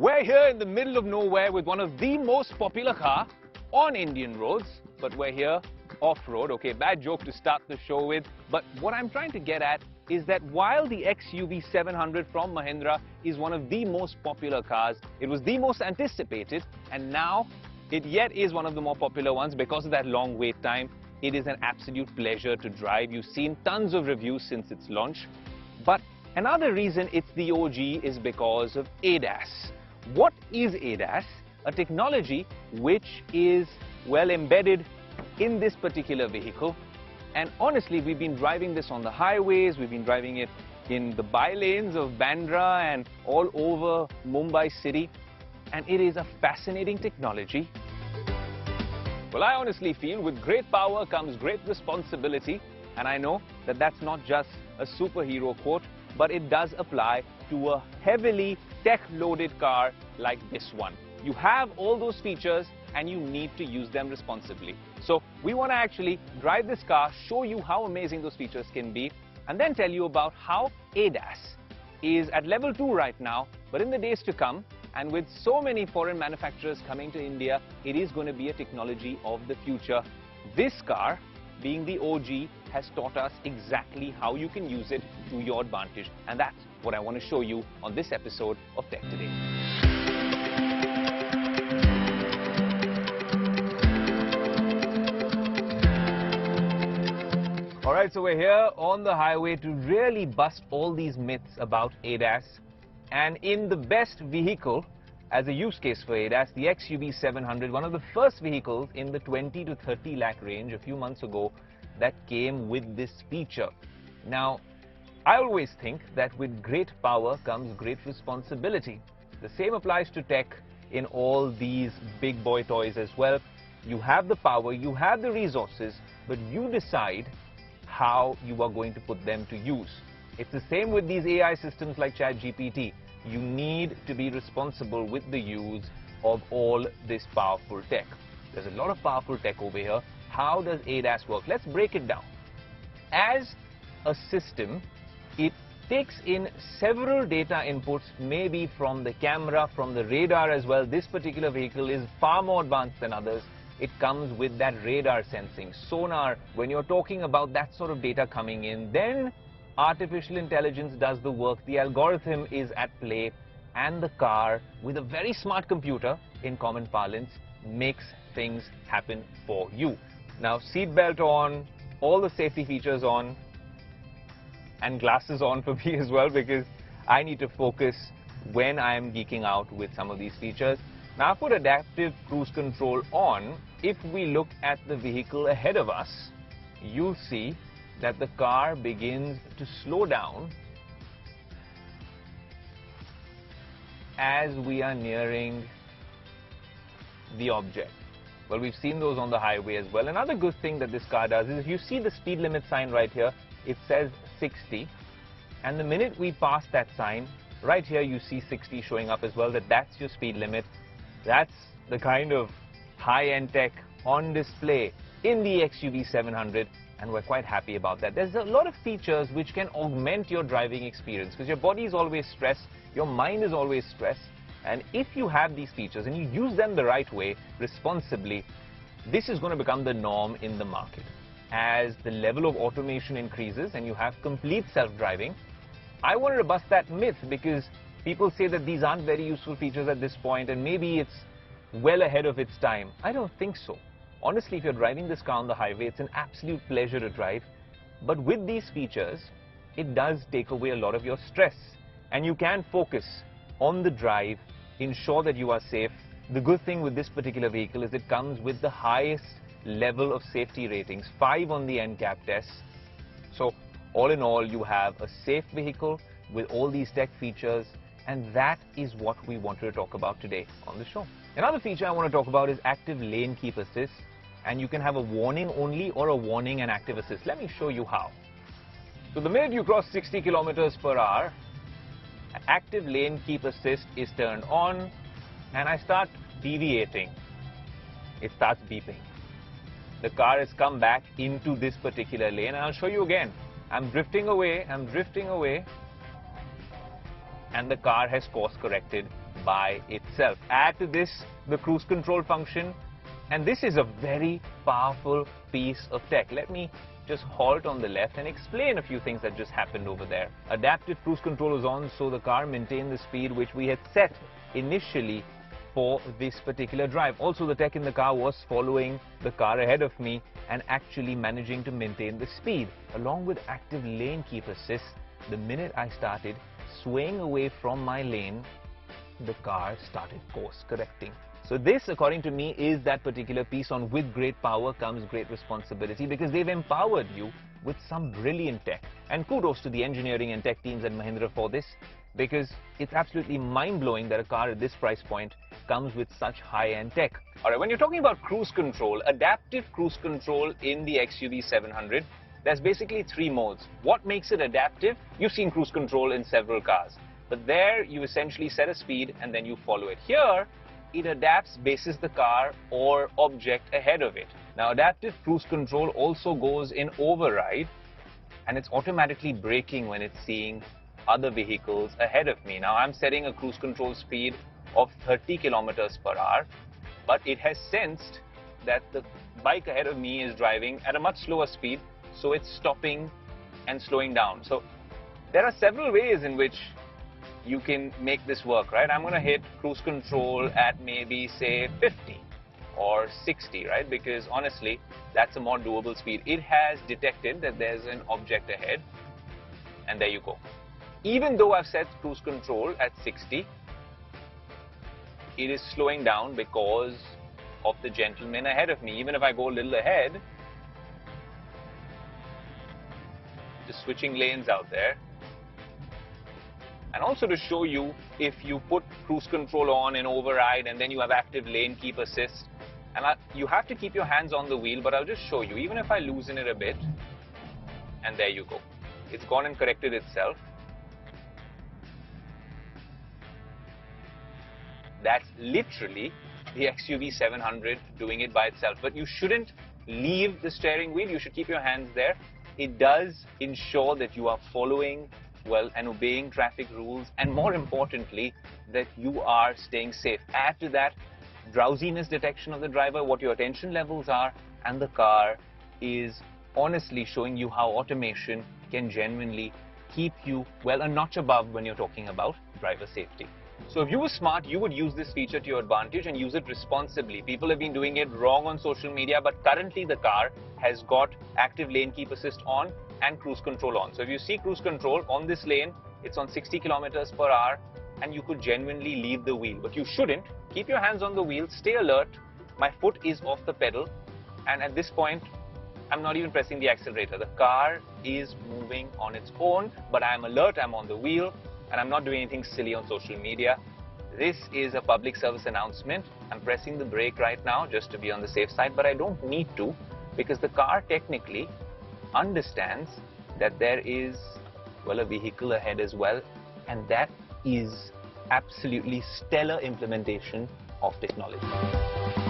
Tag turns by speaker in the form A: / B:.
A: We're here in the middle of nowhere with one of the most popular car on Indian roads, but we're here off-road. Okay, bad joke to start the show with, but what I'm trying to get at is that while the XUV 700 from Mahindra is one of the most popular cars, it was the most anticipated, and now it yet is one of the more popular ones because of that long wait time. It is an absolute pleasure to drive. You've seen tons of reviews since its launch, but another reason it's the OG is because of ADAS. What is ADAS? A technology which is well embedded in this particular vehicle. And honestly, we've been driving this on the highways, we've been driving it in the bylanes of Bandra and all over Mumbai city. And it is a fascinating technology. Well, I honestly feel with great power comes great responsibility. And I know that that's not just a superhero quote, but it does apply to a heavily tech-loaded car like this one. You have all those features and you need to use them responsibly. So we want to actually drive this car, show you how amazing those features can be, and then tell you about how ADAS is at level 2 right now, but in the days to come, and with so many foreign manufacturers coming to India, it is going to be a technology of the future. This car, being the OG, has taught us exactly how you can use it to your advantage. And that's what I want to show you on this episode of Tech Today. Alright, so we're here on the highway to really bust all these myths about ADAS. And in the best vehicle as a use case for ADAS, the XUV 700, one of the first vehicles in the 20 to 30 lakh range a few months ago that came with this feature. Now, I always think that with great power comes great responsibility. The same applies to tech in all these big boy toys as well. You have the power, you have the resources, but you decide how you are going to put them to use. It's the same with these AI systems like ChatGPT. You need to be responsible with the use of all this powerful tech. There's a lot of powerful tech over here. How does ADAS work? Let's break it down. As a system, it takes in several data inputs, maybe from the camera, from the radar as well. This particular vehicle is far more advanced than others. It comes with that radar sensing, sonar. When you're talking about that sort of data coming in, then artificial intelligence does the work. The algorithm is at play, and the car, with a very smart computer, in common parlance, makes things happen for you. Now, seatbelt on, all the safety features on, and glasses on for me as well, because I need to focus when I am geeking out with some of these features. Now, I put adaptive cruise control on. If we look at the vehicle ahead of us, you'll see that the car begins to slow down as we are nearing the object. Well, we've seen those on the highway as well. Another good thing that this car does is if you see the speed limit sign right here, it says 60. And the minute we pass that sign, right here you see 60 showing up as well, that's your speed limit. That's the kind of high-end tech on display in the XUV 700. And we're quite happy about that. There's a lot of features which can augment your driving experience because your body is always stressed, your mind is always stressed. And if you have these features and you use them the right way, responsibly, this is going to become the norm in the market. As the level of automation increases and you have complete self-driving, I wanted to bust that myth because people say that these aren't very useful features at this point and maybe it's well ahead of its time. I don't think so. Honestly, if you're driving this car on the highway, it's an absolute pleasure to drive. But with these features, it does take away a lot of your stress. And you can focus on the drive, ensure that you are safe. The good thing with this particular vehicle is it comes with the highest level of safety ratings, 5 on the NCAP test. So all in all, you have a safe vehicle with all these tech features. And that is what we wanted to talk about today on the show. Another feature I want to talk about is active lane keep assist. And you can have a warning only or a warning and active assist. Let me show you how. So the minute you cross 60 kilometers per hour, active lane keep assist is turned on and I start deviating. It starts beeping. The car has come back into this particular lane and I'll show you again. I'm drifting away, and the car has course corrected by itself. Add to this the cruise control function, and this is a very powerful piece of tech. Let me just halt on the left and explain a few things that just happened over there. Adaptive cruise control was on, so the car maintained the speed which we had set initially for this particular drive. Also, the tech in the car was following the car ahead of me and actually managing to maintain the speed. Along with active lane keep assist, the minute I started swaying away from my lane, the car started course correcting. So this, according to me, is that particular piece on with great power comes great responsibility, because they've empowered you with some brilliant tech. And kudos to the engineering and tech teams at Mahindra for this, because it's absolutely mind-blowing that a car at this price point comes with such high-end tech. Alright, when you're talking about cruise control, adaptive cruise control in the XUV 700, there's basically three modes. What makes it adaptive? You've seen cruise control in several cars, but there you essentially set a speed and then you follow it. Here, it adapts basis the car or object ahead of it. Now, adaptive cruise control also goes in override, and it's automatically braking when it's seeing other vehicles ahead of me. Now, I'm setting a cruise control speed of 30 kilometers per hour, but it has sensed that the bike ahead of me is driving at a much slower speed, so it's stopping and slowing down. So there are several ways in which you can make this work, right? I'm going to hit cruise control at maybe, say, 50 or 60, right? Because honestly, that's a more doable speed. It has detected that there's an object ahead, and there you go. Even though I've set cruise control at 60, it is slowing down because of the gentleman ahead of me. Even if I go a little ahead, just switching lanes out there. And also to show you, if you put cruise control on and override and then you have active lane keep assist, and you have to keep your hands on the wheel, but I'll just show you, even if I loosen it a bit, and there you go. It's gone and corrected itself. That's literally the XUV 700 doing it by itself. But you shouldn't leave the steering wheel. You should keep your hands there. It does ensure that you are following well and obeying traffic rules, and more importantly, that you are staying safe. Add to that drowsiness detection of the driver, what your attention levels are, and the car is honestly showing you how automation can genuinely keep you well a notch above when you're talking about driver safety. So if you were smart, you would use this feature to your advantage and use it responsibly. People have been doing it wrong on social media, but currently the car has got active lane keep assist on and cruise control on. So if you see cruise control on this lane, it's on 60 kilometers per hour, and you could genuinely leave the wheel, but you shouldn't. Keep your hands on the wheel, stay alert. My foot is off the pedal, and at this point, I'm not even pressing the accelerator. The car is moving on its own, but I'm alert, I'm on the wheel, and I'm not doing anything silly on social media. This is a public service announcement. I'm pressing the brake right now just to be on the safe side, but I don't need to, because the car technically understands that there is, well, a vehicle ahead as well, and that is absolutely stellar implementation of technology.